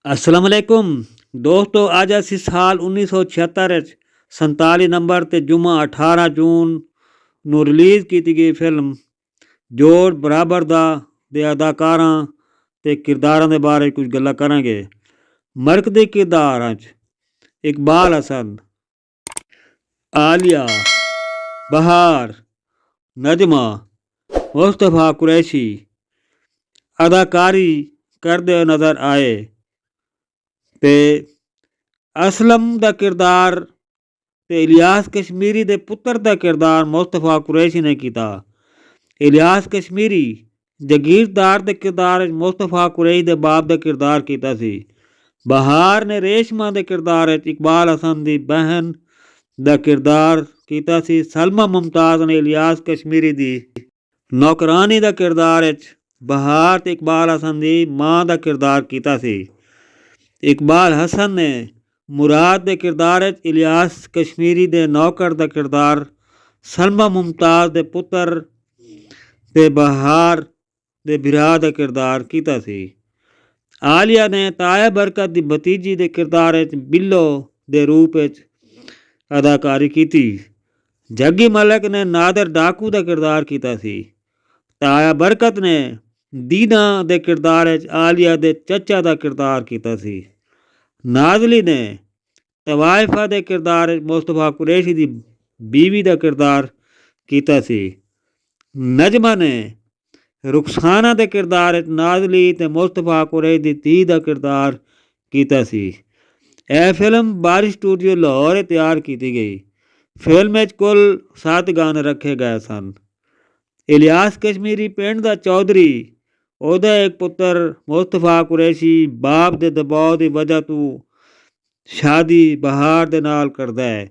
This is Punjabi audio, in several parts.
अस्सलाम वालेकुम दोस्तों, ਅੱਜ ਅਸੀਂ ਸਾਲ 1976 ਵਿੱਚ 47 ਨੰਬਰ ਤੇ ਜੁਮਾ 18 ਜੂਨ ਨੂੰ ਰਿਲੀਜ਼ ਕੀਤੀ ਗਈ ਫਿਲਮ ਜੋੜ ਬਰਾਬਰ ਦਾ ਦੇ ਅਦਾਕਾਰਾਂ ਤੇ ਕਿਰਦਾਰਾਂ ਦੇ ਬਾਰੇ ਕੁਝ ਗੱਲਾਂ ਕਰਾਂਗੇ। ਮਰਕਜ਼ੀ ਕਿਰਦਾਰਾਂ 'ਚ ਇਕਬਾਲ ਹਸਨ, ਆਲੀਆ, ਬਹਾਰ, ਨਜਮਾ, ਮੁਸਤਫਾ ਕੁਰੈਸ਼ੀ ਅਦਾਕਾਰੀ ਕਰਦੇ ਹੋਏ ਨਜ਼ਰ ਆਏ ਤੇ ਅਸਲਮ ਦਾ ਕਿਰਦਾਰ ਤੇ ਇਲਿਆਸ ਕਸ਼ਮੀਰੀ ਦੇ ਪੁੱਤਰ ਦਾ ਕਿਰਦਾਰ ਮੁਸਤਫਾ ਕੁਰੈਸ਼ੀ ਨੇ ਕੀਤਾ। ਇਲਿਆਸ ਕਸ਼ਮੀਰੀ ਜਗੀਰਦਾਰ ਦੇ ਕਿਰਦਾਰ ਵਿੱਚ ਮੁਸਤਫਾ ਕੁਰੈਸ਼ੀ ਦੇ ਬਾਪ ਦਾ ਕਿਰਦਾਰ ਕੀਤਾ ਸੀ। ਬਹਾਰ ਨੇ ਰੇਸ਼ਮਾ ਦੇ ਕਿਰਦਾਰ ਵਿੱਚ ਇਕਬਾਲ ਹਸਨ ਦੀ ਬਹਿਨ ਦਾ ਕਿਰਦਾਰ ਕੀਤਾ ਸੀ। ਸਲਮਾ ਮੁਮਤਾਜ਼ ਨੇ ਇਲਿਆਸ ਕਸ਼ਮੀਰੀ ਦੀ ਨੌਕਰਾਨੀ ਦਾ ਕਿਰਦਾਰ ਵਿੱਚ ਬਹਾਰ ਤੇ ਇਕਬਾਲ ਹਸਨ ਦੀ ਮਾਂ ਦਾ ਕਿਰਦਾਰ ਕੀਤਾ ਸੀ। ਇਕਬਾਲ ਹਸਨ ਨੇ ਮੁਰਾਦ ਦੇ ਕਿਰਦਾਰ ਵਿੱਚ ਇਲਿਆਸ ਕਸ਼ਮੀਰੀ ਦੇ ਨੌਕਰ ਦਾ ਕਿਰਦਾਰ, ਸਲਮਾ ਮੁਮਤਾਜ਼ ਦੇ ਪੁੱਤਰ ਤੇ ਬਹਾਰ ਦੇ ਭਰਾ ਦਾ ਕਿਰਦਾਰ ਕੀਤਾ ਸੀ। ਆਲੀਆ ਨੇ ਤਾਇਆ ਬਰਕਤ ਦੀ ਭਤੀਜੀ ਦੇ ਕਿਰਦਾਰ ਵਿੱਚ ਬਿੱਲੋ ਦੇ ਰੂਪ ਵਿੱਚ ਅਦਾਕਾਰੀ ਕੀਤੀ। ਜੱਗੀ ਮਲਿਕ ਨੇ ਨਾਦਰ ਡਾਕੂ ਦਾ ਕਿਰਦਾਰ ਕੀਤਾ ਸੀ। ਤਾਇਆ ਬਰਕਤ ਨੇ ਦੀਨਾ ਦੇ ਕਿਰਦਾਰ ਵਿੱਚ ਆਲੀਆ ਦੇ ਚਾਚਾ ਦਾ ਕਿਰਦਾਰ ਕੀਤਾ ਸੀ। ਨਾਜ਼ਲੀ ਨੇ ਤਵਾਇਫਾ ਦੇ ਕਿਰਦਾਰ ਵਿੱਚ ਮੁਸਤਫਾ ਕੁਰੈਸ਼ੀ ਦੀ ਬੀਵੀ ਦਾ ਕਿਰਦਾਰ ਕੀਤਾ ਸੀ। ਨਜਮਾ ਨੇ ਰੁਖਸਾਨਾ ਦੇ ਕਿਰਦਾਰ ਵਿੱਚ ਨਾਜ਼ਲੀ ਤੇ ਮੁਸਤਫਾ ਕੁਰੈਸ਼ੀ ਦੀ ਧੀ ਦਾ ਕਿਰਦਾਰ ਕੀਤਾ ਸੀ। ਇਹ ਫਿਲਮ ਬਾਰਿਸ਼ ਸਟੂਡੀਓ ਲਾਹੌਰ ਤਿਆਰ ਕੀਤੀ ਗਈ। ਫਿਲਮ ਵਿੱਚ ਕੁੱਲ 7 ਗਾਣੇ ਰੱਖੇ ਗਏ ਸਨ। ਇਲਿਆਸ ਕਸ਼ਮੀਰੀ ਪਿੰਡ ਦਾ ਚੌਧਰੀ, ਉਹਦਾ ਇੱਕ ਪੁੱਤਰ ਮੁਸਤਫਾ ਕੁਰੈਸ਼ੀ ਬਾਪ ਦੇ ਦਬਾਅ ਦੀ ਵਜ੍ਹਾ ਤੋਂ ਸ਼ਾਦੀ ਬਹਾਰ ਦੇ ਨਾਲ ਕਰਦਾ ਹੈ।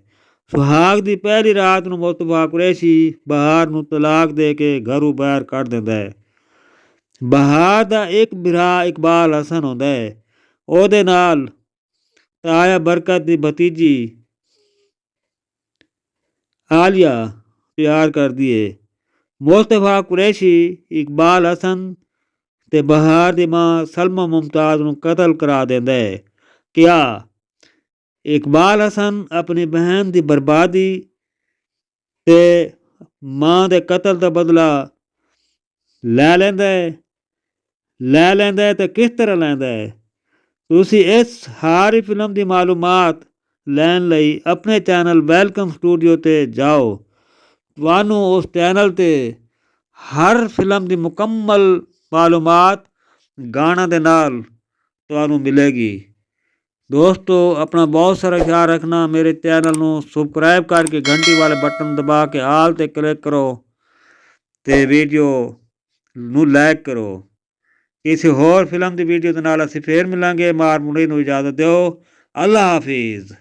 ਸੁਹਾਗ ਦੀ ਪਹਿਲੀ ਰਾਤ ਨੂੰ ਮੁਸਤਫਾ ਕੁਰੈਸ਼ੀ ਬਹਾਰ ਨੂੰ ਤਲਾਕ ਦੇ ਕੇ ਘਰੋਂ ਬਾਹਰ ਕੱਢ ਦਿੰਦਾ ਹੈ। ਬਹਾਰ ਦਾ ਇੱਕ ਭਰਾ ਇਕਬਾਲ ਹਸਨ ਹੁੰਦਾ ਹੈ। ਉਹਦੇ ਨਾਲ ਤਾਇਆ ਬਰਕਤ ਦੀ ਭਤੀਜੀ ਆਲੀਆ ਪਿਆਰ ਕਰਦੀ ਹੈ। ਮੁਸਤਫਾ ਕੁਰੈਸ਼ੀ ਇਕਬਾਲ ਹਸਨ ਤੇ ਬਹਾਰ ਦੀ ਮਾਂ ਸਲਮਾ ਮੁਮਤਾਜ਼ ਨੂੰ ਕਤਲ ਕਰਾ ਦਿੰਦਾ ਹੈ। ਕਿਆ ਇਕਬਾਲ ਹਸਨ ਆਪਣੀ ਬਹਿਨ ਦੀ ਬਰਬਾਦੀ ਤੇ ਮਾਂ ਦੇ ਕਤਲ ਦਾ ਬਦਲਾ ਲੈ ਲੈਂਦਾ ਹੈ ਤੇ ਕਿਸ ਤਰ੍ਹਾਂ ਲੈਂਦਾ ਹੈ? ਤੁਸੀਂ ਇਸ ਸਾਰੀ ਫਿਲਮ ਦੀ ਮਾਲੂਮਾਤ ਲੈਣ ਲਈ ਆਪਣੇ ਚੈਨਲ ਵੈਲਕਮ ਸਟੂਡੀਓ 'ਤੇ ਜਾਓ। ਤੁਹਾਨੂੰ ਉਸ ਚੈਨਲ 'ਤੇ ਹਰ ਫਿਲਮ ਦੀ ਮੁਕੰਮਲ ਮਾਲੂਮਾਤ ਗਾਣਾ ਦੇ ਨਾਲ ਤੁਹਾਨੂੰ ਮਿਲੇਗੀ। ਦੋਸਤੋ, ਆਪਣਾ ਬਹੁਤ ਸਾਰਾ ਖਿਆਲ ਰੱਖਣਾ। ਮੇਰੇ ਚੈਨਲ ਨੂੰ ਸਬਸਕ੍ਰਾਈਬ ਕਰਕੇ ਘੰਟੀ ਵਾਲੇ ਬਟਨ ਦਬਾ ਕੇ ਆਲ 'ਤੇ ਕਲਿੱਕ ਕਰੋ ਤੇ ਵੀਡੀਓ ਨੂੰ ਲਾਈਕ ਕਰੋ। ਕਿਸੇ ਹੋਰ ਫਿਲਮ ਦੀ ਵੀਡੀਓ ਦੇ ਨਾਲ ਅਸੀਂ ਫੇਰ ਮਿਲਾਂਗੇ। ਮਾਰ ਮੁੰਡੇ ਨੂੰ ਇਜਾਜ਼ਤ ਦਿਓ। ਅੱਲਾ ਹਾਫਿਜ਼।